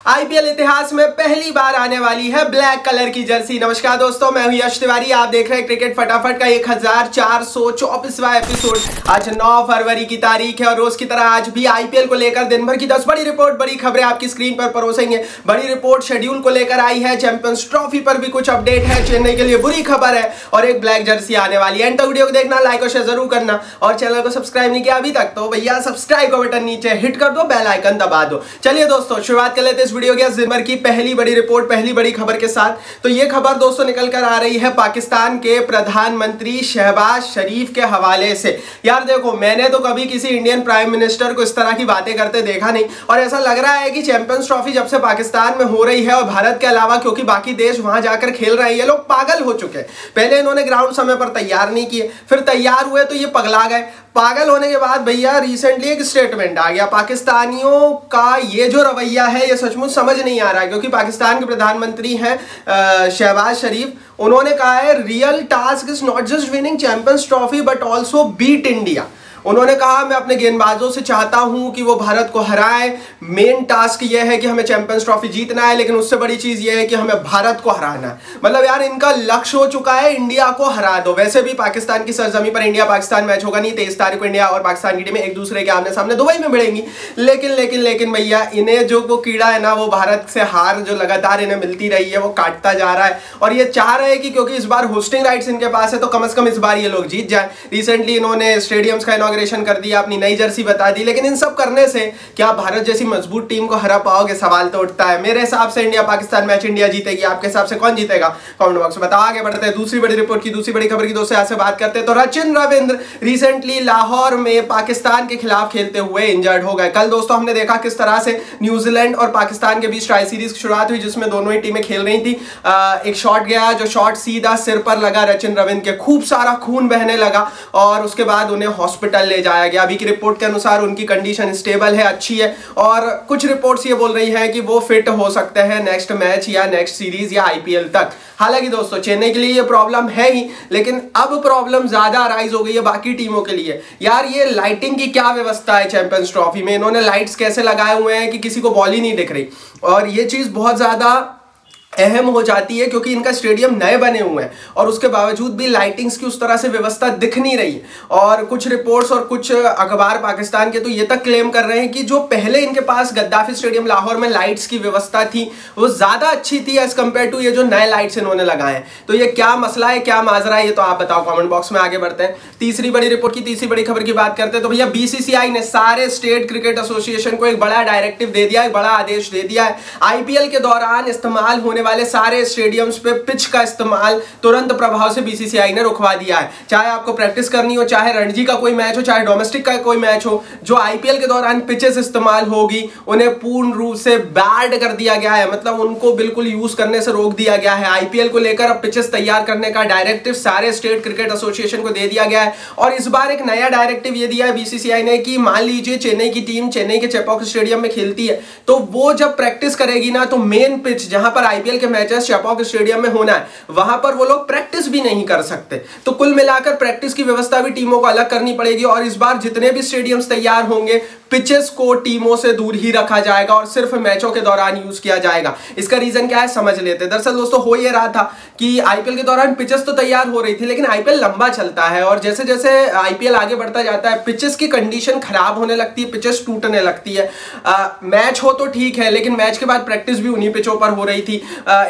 IPL इतिहास में पहली बार आने वाली है ब्लैक कलर की जर्सी। नमस्कार दोस्तों, मैं हूं यश तिवारी। आप देख रहे हैं क्रिकेट फटाफट का 1424वां एपिसोड। आज 9 फरवरी की तारीख है और रोज की तरह आज भी आईपीएल को लेकर दिन भर की 10 बड़ी रिपोर्ट, बड़ी खबरें आपकी स्क्रीन पर परोसेंगे। बड़ी रिपोर्ट शेड्यूल को लेकर आई है, चैंपियंस ट्रॉफी पर भी कुछ अपडेट है, चेन्नई के लिए बुरी खबर है और एक ब्लैक जर्सी आने वाली है। एंड तक वीडियो को देखना, लाइक और शेयर जरूर करना और चैनल को सब्सक्राइब नहीं किया अभी तक तो भैया सब्सक्राइब का बटन नीचे हिट कर दो, बेल आइकन दबा दो। चलिए दोस्तों, शुरुआत कर लेते हैं इस वीडियो के दिन की पहली बड़ी रिपोर्ट, पहली बड़ी खबर के साथ। तो ये खबर दोस्तों निकल कर आ रही है पाकिस्तान के प्रधानमंत्री शहबाज शरीफ के हवाले से। यार देखो, मैंने तो कभी किसी इंडियन प्राइम मिनिस्टर को इस तरह की बातें करते देखा नहीं और ऐसा लग रहा है कि चैंपियंस ट्रॉफी जब से पाकिस्तान में हो रही है और भारत के अलावा क्योंकि बाकी देश वहां जाकर खेल रहे हैं, ये लोग पागल हो चुके हैं। पहले इन्होंने ग्राउंड समय पर तैयार नहीं किए, फिर तैयार हुए तो ये पगला गए। पागल होने के बाद भैया रिसेंटली एक स्टेटमेंट आ गया। पाकिस्तानियों का ये जो रवैया है ये सचमुच समझ नहीं आ रहा है, क्योंकि पाकिस्तान के प्रधानमंत्री हैं शहबाज शरीफ। उन्होंने कहा है real task is not just winning champions trophy but also beat India. उन्होंने कहा मैं अपने गेंदबाजों से चाहता हूं कि वो भारत को हराए। मेन टास्क ये है कि हमें चैंपियंस ट्रॉफी जीतना है, लेकिन उससे बड़ी चीज ये है कि हमें भारत को हराना है। मतलब यार इनका लक्ष्य हो चुका है इंडिया को हरा दो। वैसे भी पाकिस्तान की सरजमी पर इंडिया पाकिस्तान मैच होगा नहीं, 23 तारीख को इंडिया और पाकिस्तान की टीमें एक दूसरे के आमने सामने दुबई में भिड़ेंगी। लेकिन भैया इन्हें जो वो कीड़ा है ना, वो भारत से हार जो लगातार इन्हें मिलती रही है वो काटता जा रहा है और ये चाह रहे हैं कि क्योंकि इस बार होस्टिंग राइट्स इनके पास है तो कम से कम इस बार ये लोग जीत जाए। रिसेंटली इन्होंने स्टेडियम्स का इनॉग्रेशन कर दिया, अपनी नई जर्सी बता दी, लेकिन इन सब करने से क्या भारत जैसी मजबूत टीम को हरा पाओगे? सवाल तो उठता है। मेरे हिसाब से इंडिया पाकिस्तान मैच इंडिया जीतेगी। आपके हिसाब से कौन जीतेगा? कमेंट बॉक्स में बताओ। आगे बढ़ते हैं दूसरी बड़ी रिपोर्ट की, दूसरी बड़ी खबर की दोस्तों यहाँ से बात करते हैं। तो सचिन रविंद्र रिसेंटली लाहौर में पाकिस्तान के खिलाफ खेलते हुए इंजर्ड हो गए। कल दोस्तों हमने देखा किस तरह से न्यूजीलैंड और पाकिस्तान के बीच ट्राई सीरीज की शुरुआत हुई, जिसमें दोनों ही टीमें खेल रही थी। एक शॉट गया, जो शॉट सीधा सिर पर लगा सचिन रविंद्र के, खूब सारा खून बहने लगा और उसके बाद उन्हें हॉस्पिटल ले जाया गया। अभी की रिपोर्ट के अनुसार उनकी कंडीशन स्टेबल है, अच्छी है और कुछ रिपोर्ट्स ये बोल रही हैं कि वो फिट हो सकते हैं नेक्स्ट मैच या नेक्स्ट सीरीज या आईपीएल तक। हालांकि दोस्तों चेन्नई के लिए ये प्रॉब्लम है ही, लेकिन अब प्रॉब्लम ज्यादा अराइज हो गई है बाकी टीमों के लिए। यार ये लाइटिंग की क्या व्यवस्था है चैंपियंस ट्रॉफी में? इन्होंने लाइट्स कैसे लगाए हुए हैं कि किसी को बॉल ही नहीं दिख रही और ये चीज बहुत ज्यादा अहम हो जाती है क्योंकि इनका स्टेडियम नए बने हुए हैं और उसके बावजूद भी लाइटिंग्स की उस तरह से व्यवस्था दिख नहीं रही। और कुछ रिपोर्ट्स और कुछ अखबार पाकिस्तान के तो ये तक क्लेम कर रहे हैं कि जो पहले इनके पास गद्दाफी स्टेडियम लाहौर में लाइट्स की व्यवस्था थी वो ज्यादा अच्छी थी एज कंपेयर टू ये जो नए लाइट्स इन्होंने लगाए हैं। तो ये क्या मसला है, क्या माजरा है, ये तो आप बताओ कमेंट बॉक्स में। आगे बढ़ते हैं तीसरी बड़ी रिपोर्ट की, तीसरी बड़ी खबर की बात करते हैं। तो भैया बीसीसीआई ने सारे स्टेट क्रिकेट एसोसिएशन को एक बड़ा डायरेक्टिव दे दिया है, एक बड़ा आदेश दे दिया है। आईपीएल के दौरान इस्तेमाल होने वाले सारे स्टेडियम्स पे पिच का इस्तेमाल तुरंत प्रभाव से बीसीसीआई ने रुकवा दिया है। चाहे आपको प्रैक्टिस करनी हो, चाहे रणजी का कोई मैच हो, चाहे डोमेस्टिक का कोई मैच हो, जो आईपीएल के दौरान पिचेस इस्तेमाल होगी उन्हें पूर्ण रूप से बैड कर दिया गया है। मतलब उनको बिल्कुल यूज करने से रोक दिया गया है। आईपीएल को लेकर अब पिचेस तैयार करने का डायरेक्टिव सारे स्टेट क्रिकेट एसोसिएशन को दे दिया गया है और इस बार एक नया डायरेक्टिव ये दिया है बीसीसीआई ने कि मान लीजिए चेन्नई की टीम चेन्नई के चेपॉक स्टेडियम में खेलती है तो वो जब प्रैक्टिस करेगी ना, तो मेन पिच जहां पर आईपीएल के मैचेस चेपॉक स्टेडियम में होना है वहां पर वो लोग प्रैक्टिस भी नहीं कर सकते। तो कुल मिलाकर प्रैक्टिस की व्यवस्था भी टीमों को अलग करनी पड़ेगी और इस बार जितने भी स्टेडियम्स तैयार होंगे पिचेस को टीमों से दूर ही रखा जाएगा और सिर्फ मैचों के दौरान यूज किया जाएगा। इसका रीजन क्या है समझ लेते हैं। दरअसल दोस्तों हो ये रहा था कि आईपीएल के दौरान पिचेस तो तैयार हो रही थी, लेकिन आईपीएल लंबा चलता है और जैसे जैसे आईपीएल आगे बढ़ता जाता है पिचेस की कंडीशन खराब होने लगती है, पिचेस टूटने लगती है। मैच हो तो ठीक है, लेकिन मैच के बाद प्रैक्टिस भी उन्हीं पिचों पर हो रही थी।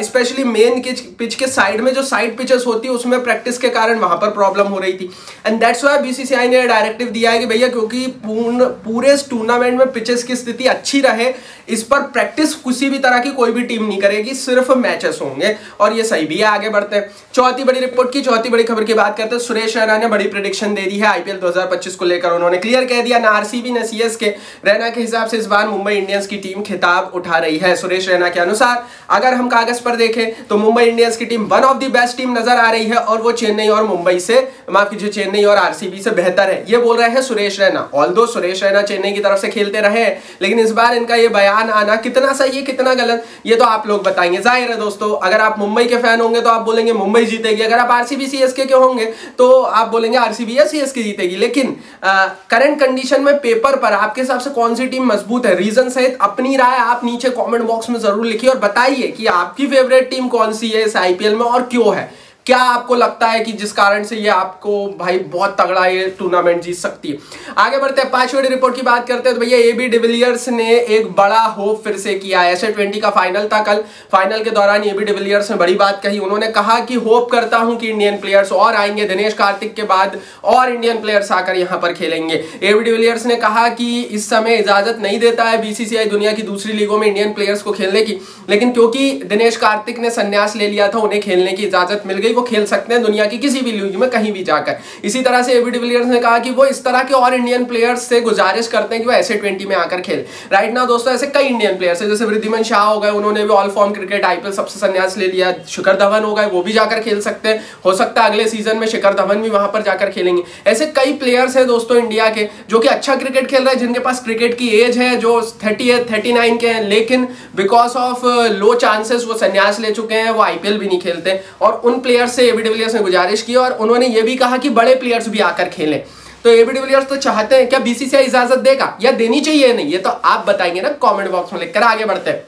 स्पेशली मेन पिच के साइड में जो साइड पिचेस होती है उसमें प्रैक्टिस के कारण वहां पर प्रॉब्लम हो रही थी। एंड दैट्स व्हाई बीसीसीआई ने डायरेक्टिव दिया है कि भैया क्योंकि पूरे टूर्नामेंट में पिचेस की स्थिति अच्छी रहे, इस पर प्रैक्टिस किसी भी तरह की कोई भी टीम नहीं करेगी, सिर्फ मैचेस होंगे और ये सही भी है। आगे बढ़ते हैं चौथी बड़ी रिपोर्ट की, चौथी बड़ी खबर की बात करते हैं। सुरेश रैना ने बड़ी प्रेडिक्शन दे दी है आईपीएल 2025 को लेकर। उन्होंने क्लियर कह दिया ना आरसीबी ना सीएसके, रैना के हिसाब से इस बार मुंबई इंडियंस की टीम खिताब उठा रही है। सुरेश रैना के अनुसार अगर हम कागज पर देखें तो मुंबई इंडियंस की team one of the best team नजर आ रही है और वो चेन्नई और मुंबई से, माफ कीजिए चेन्नई और आरसीबी से बेहतर है, ये बोल रहे हैं सुरेश रैना। ऑल्दो सुरेश रैना चेन्नई की तरफ से खेलते रहे, लेकिन इस बार इनका ये बयान आना कितना सही है कितना गलत ये तो आप लोग बताएंगे। जाहिर है दोस्तों, अगर आप मुंबई के फैन होंगे तो आप बोलेंगे मुंबई जीतेगी, अगर आप आरसीबी सीएसके के होंगे तो आप बोलेंगे आरसीबी या सीएसके जीतेगी। लेकिन करंट कंडीशन में पेपर पर आपके हिसाब से कौन सी टीम मजबूत है? रीजन सहित अपनी राय आप नीचे कमेंट बॉक्स में जरूर लिखिए और बताइए कि आपकी फेवरेट टीम कौन सी है इस आईपीएल में और क्यों है। क्या आपको लगता है कि जिस कारण से ये आपको भाई बहुत तगड़ा ये टूर्नामेंट जीत सकती है? आगे बढ़ते हैं, 5वीं बड़ी रिपोर्ट की बात करते हैं तो भैया एबी डिविलियर्स ने एक बड़ा होप फिर से किया है। एस20 का फाइनल था कल, फाइनल के दौरान एबी डिविलियर्स ने बड़ी बात कही। उन्होंने कहा कि होप करता हूं कि इंडियन प्लेयर्स और आएंगे, दिनेश कार्तिक के बाद और इंडियन प्लेयर्स आकर यहां पर खेलेंगे। एबी डिविलियर्स ने कहा कि इस समय इजाजत नहीं देता है बीसीसीआई दुनिया की दूसरी लीगों में इंडियन प्लेयर्स को खेलने की, लेकिन क्योंकि दिनेश कार्तिक ने संन्यास ले लिया था उन्हें खेलने की इजाजत मिल गई, वो खेल सकते हैं दुनिया की किसी भी लीग में कहीं भी जाकर। इसी तरह से एबी डिविलियर्स ने कहा कि वो इस तरह के और इंडियन प्लेयर्स से गुजारिश करते हैं कि वो ऐसे 20 में आकर खेल। राइट नाउ दोस्तों ऐसे कई इंडियन प्लेयर्स हैं, जैसे वृद्धिमान शाह हो गए, उन्होंने भी ऑल फॉर्म क्रिकेट आईपीएल सबसे संन्यास ले लिया। शिखर धवन हो गए, वो भी जाकर खेल सकते हैं, हो सकता है अगले सीजन में शिखर धवन भी वहां पर जाकर खेलेंगे। ऐसे कई प्लेयर्स हैं दोस्तों इंडिया के जो कि अच्छा क्रिकेट खेल रहे हैं, जिनके पास क्रिकेट की एज है, जो 30 39 के हैं, लेकिन बिकॉज ऑफ लो चांसेस वो संन्यास ले चुके हैं, वो आईपीएल भी नहीं खेलते। और उन प्लेयर्स से एबी डिविलियर्स ने गुजारिश की और उन्होंने ये भी कहा कि बड़े प्लेयर्स भी आकर खेलें। तो एबी डिविलियर्स तो चाहते हैं, क्या बीसीसीआई इजाजत देगा या देनी चाहिए नहीं, ये तो आप बताएंगे ना कमेंट बॉक्स में लिखकर। आगे बढ़ते हैं,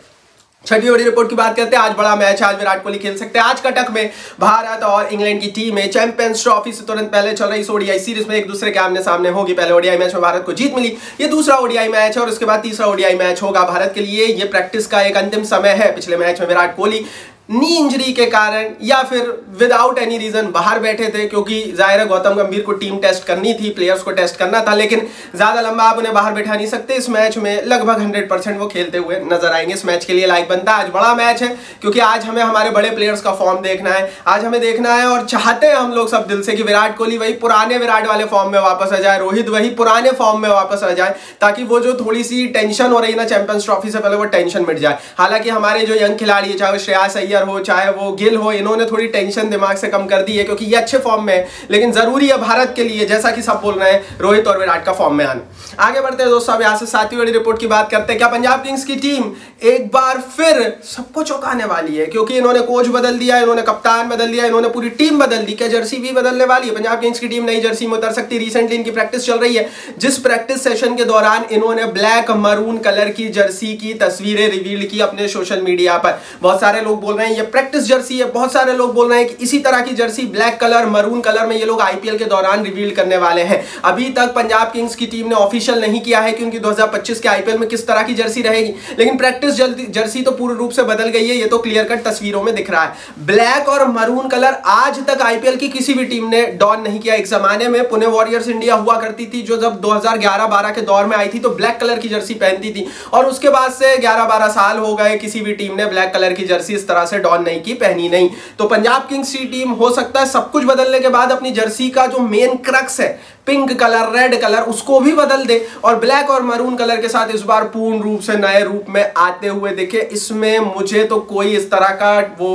6वीं बड़ी रिपोर्ट की बात करते हैं। आज बड़ा मैच है, आज विराट कोहली खेल सकते हैं। आज कटक में भारत और इंग्लैंड की टीम है चैंपियंस ट्रॉफी से तुरंत पहले चल रही इस ओडीआई सीरीज में एक दूसरे के आमने सामने होगी। पहले ओडीआई मैच में भारत को जीत मिली, ये दूसरा ओडीआई मैच है और उसके बाद तीसरा ओडीआई मैच होगा भारत के लिए। ये प्रैक्टिस का एक अंतिम समय है। पिछले मैच में विराट कोहली नी इंजरी के कारण या फिर विदाउट एनी रीजन बाहर बैठे थे, क्योंकि जाहिर है गौतम गंभीर को टीम टेस्ट करनी थी, प्लेयर्स को टेस्ट करना था, लेकिन ज्यादा लंबा आप उन्हें बाहर बैठा नहीं सकते। इस मैच में लगभग 100% वो खेलते हुए नजर आएंगे। इस मैच के लिए लाइक बनता है। आज बड़ा मैच है क्योंकि आज हमें हमारे बड़े प्लेयर्स का फॉर्म देखना है, आज हमें देखना है और चाहते हैं हम लोग सब दिल से कि विराट कोहली वही पुराने विराट वाले फॉर्म में वापस आ जाए, रोहित वही पुराने फॉर्म में वापस आ जाए, ताकि वो जो थोड़ी सी टेंशन हो रही ना चैंपियंस ट्रॉफी से पहले, वो टेंशन मिट जाए। हालांकि हमारे जो यंग खिलाड़ी है, चाहे वो श्रेयस अय्यर हो चाहे वो गिल हो, इन्होंने थोड़ी टेंशन दिमाग से कम कर दी है क्योंकि ये अच्छे फॉर्म में है, लेकिन जरूरी है भारत के लिए, जैसा कि सब बोल रहे हैं, रोहित और विराट का फॉर्म में आना। आगे बढ़ते हैं दोस्तों, अब यहां से 7वीं बड़ी रिपोर्ट की बात करते हैं। क्या पंजाब किंग्स की टीम एक बार फिर सबको चौंकाने वाली है? क्योंकि इन्होंने कोच बदल दिया, इन्होंने कप्तान बदल दिया, इन्होंने पूरी टीम बदल दी। क्या जर्सी भी बदलने वाली है? पंजाब किंग्स की टीम नई जर्सी में उतर सकती है। रिसेंटली इनकी प्रैक्टिस चल रही है, जिस प्रैक्टिस सेशन के दौरान इन्होंने ब्लैक मरून कलर की जर्सी की तस्वीरें रिवील की अपने सोशल मीडिया पर। बहुत सारे लोग बोल रहे हैं ये प्रैक्टिस जर्सी है, बहुत सारे लोग बोल रहे हैं कि इसी तरह की Jersey black colour maroon colour में ये लोग आईपीएल के दौरान रिवील करने वाले हैं। अभी तक पंजाब किंग्स की टीम ने ऑफिशियल नहीं किया है कि उनकी 2025 के आईपीएल में किस तरह की जर्सी रहेगी, लेकिन प्रैक्टिस जर्सी तो पूर्ण रूप से बदल गई है, ये तो क्लियर कट तस्वीरों में दिख रहा है। ब्लैक और मरून कलर आज तक आईपीएल की किसी भी टीम ने डॉन नहीं किया। एक जमाने में पुणे वॉरियर्स इंडिया हुआ करती थी, जो जब 2011-12 के दौर में आई थी तो ब्लैक कलर की जर्सी पहनती थी, और उसके बाद से 11-12 साल हो गए किसी भी टीम ने ब्लैक कलर की जर्सी इस तरह से डॉन नहीं की, पहनी नहीं। तो पंजाब किंग्स की टीम हो सकता है सब कुछ बदलने के बाद अपनी जर्सी का जो मेन क्रक्स है, पिंक कलर, रेड कलर, उसको भी बदल दे और ब्लैक और मरून कलर के साथ इस बार पूर्ण रूप से नए रूप में आते हुए दिखे। इसमें मुझे तो कोई इस तरह का वो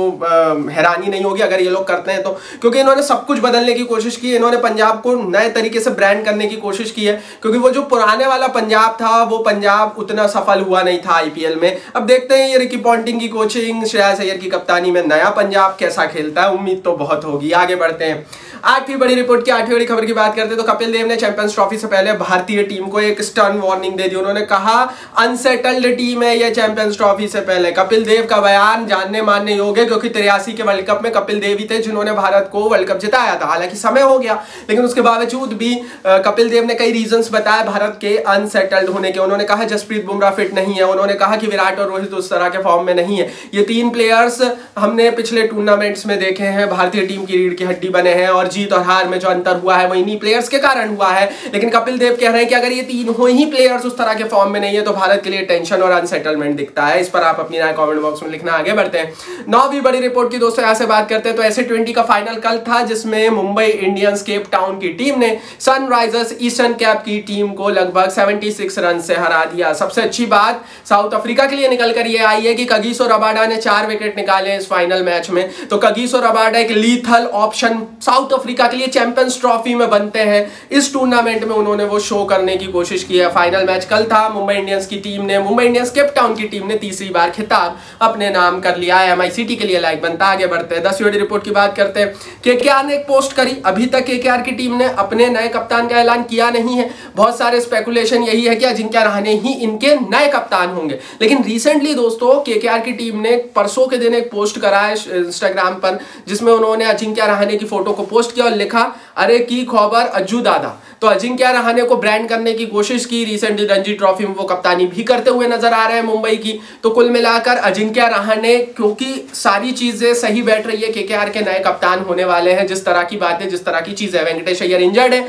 हैरानी नहीं होगी अगर ये लोग करते हैं तो, क्योंकि इन्होंने सब कुछ बदलने की कोशिश की। इन्होंने पंजाब को नए तरीके से ब्रांड करने की कोशिश की है, क्योंकि वो जो पुराने वाला पंजाब था वो पंजाब उतना सफल हुआ नहीं था आईपीएल में। अब देखते हैं ये रिकी पॉन्टिंग की कोचिंग, श्रेयस अय्यर की कप्तानी में नया पंजाब कैसा खेलता है, उम्मीद तो बहुत होगी। आगे बढ़ते हैं, 8वीं बड़ी रिपोर्ट की 8वीं बड़ी खबर की बात करते हैं तो कपिल देव ने चैंपियंस ट्रॉफी से पहले भारतीय टीम को एक स्टर्न वार्निंग दे दी। उन्होंने कहा अनसेटल्ड टीम है ये चैंपियंस ट्रॉफी से पहले। कपिल देव का बयान जानने मानने योग्य है, क्योंकि 83 के वर्ल्ड कप में कपिल देव ही थे जिन्होंने भारत को वर्ल्ड कप जिताया था। हालांकि समय हो गया, लेकिन उसके बावजूद भी कपिल देव ने कई रीजंस बताए भारत के अनसेटल्ड होने के। उन्होंने कहा जसप्रीत बुमराह फिट नहीं है, उन्होंने कहा कि विराट और रोहित उस तरह के फॉर्म में नहीं है। ये तीन प्लेयर्स हमने पिछले टूर्नामेंट्स में देखे हैं, भारतीय टीम की रीढ़ की हड्डी बने हैं, और जीत और हार में जो अंतर हुआ है वो इन्हीं प्लेयर्स के कारण हुआ है। लेकिन कपिल देव कह रहे हैं कि अगर ये तीनों ही प्लेयर्स उस तरह के फॉर्म में नहीं है तो भारत के लिए टेंशन और अनसेटलमेंट दिखता है। इस पर आप अपनी राय कमेंट बॉक्स में लिखना। आगे बढ़ते हैं, 9वीं बड़ी रिपोर्ट की दोस्तों यहां से बात करते हैं तो ऐसे20 का फाइनल कल था, जिसमें मुंबई इंडियंस केप टाउन की टीम ने सनराइजर्स ईस्टर्न कैप की टीम को लगभग 76 रन से हरा दिया। सबसे अच्छी बात साउथ अफ्रीका के लिए निकल कर ये आई है कि कगिसो रबाडा ने 4 विकेट निकाले इस फाइनल मैच में। तो कगिसो रबाडा एक लीथल ऑप्शन साउथ अफ्रीका के लिए चैंपियंस ट्रॉफी में बनते हैं। इस टूर्नामेंट में उन्होंने वो शो करने की कोशिश की है। फाइनल मैच कल था। मुंबई इंडियंस की टीम ने, मुंबई इंडियंस केप टाउन की टीम ने तीसरी बार खिताब अपने नाम कर लिया है। MI सिटी के लिए लाइक बनता। आगे बढ़ते हैं 10 बड़ी रिपोर्ट की बात करते हैं। केकेआर ने एक पोस्ट करी। अभी तक केकेआर की टीम ने अपने नए कप्तान का ऐलान किया नहीं है। बहुत सारे स्पेकुलेशन यही है कि अजिंक्य रहाणे ही इनके नए कप्तान होंगे। लेकिन रिसेंटली दोस्तों केकेआर की टीम ने परसों के दिन एक पोस्ट करा है इंस्टाग्राम पर, जिसमें उन्होंने अजिंक्य रहाणे की फोटो को पोस्ट किया और लिखा, अरे की खबर अज्जू दादा। तो अजिंक्य रहाणे को ब्रांड करने की कोशिश की। रिसेंटली रणजी ट्रॉफी में वो कप्तानी भी करते हुए नजर आ रहे हैं मुंबई की। तो कुल मिलाकर अजिंक्य रहाणे, क्योंकि सारी चीजें सही बैठ रही है, केकेआर के नए कप्तान होने वाले हैं। जिस तरह की बातें, जिस तरह की चीजें, वेंकटेश अय्यर इंजर्ड है।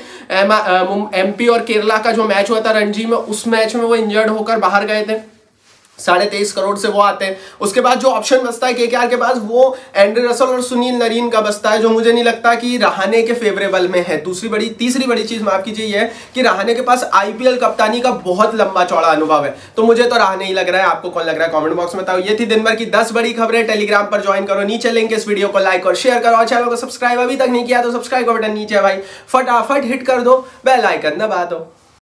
MP और केरला का जो मैच हुआ था रणजी में, उस मैच में वो इंजर्ड होकर बाहर गए थे। 23.5 करोड़ से वो आते हैं। उसके बाद जो ऑप्शन बचता है केकेआर के पास, वो एंड्रे रसल और सुनील नरीन का बचता है, जो मुझे नहीं लगता कि रहाणे के फेवरेबल में है। तीसरी बड़ी चीज माफ कीजिए ये है कि रहाणे के पास IPL कप्तानी का बहुत लंबा चौड़ा अनुभव है। तो मुझे तो रहाणे ही लग रहा है। आपको कौन लग रहा है कमेंट बॉक्स में बताओ। ये थी दिन भर की 10 बड़ी खबरें। टेलीग्राम पर ज्वाइन करो, नीचे लिंक, इस वीडियो को लाइक और शेयर करो और चैनल को सब्सक्राइब अभी तक नहीं किया तो सब्सक्राइब का बटन नीचे है भाई, फटाफट हिट कर दो, बेल आइकन दबा दो।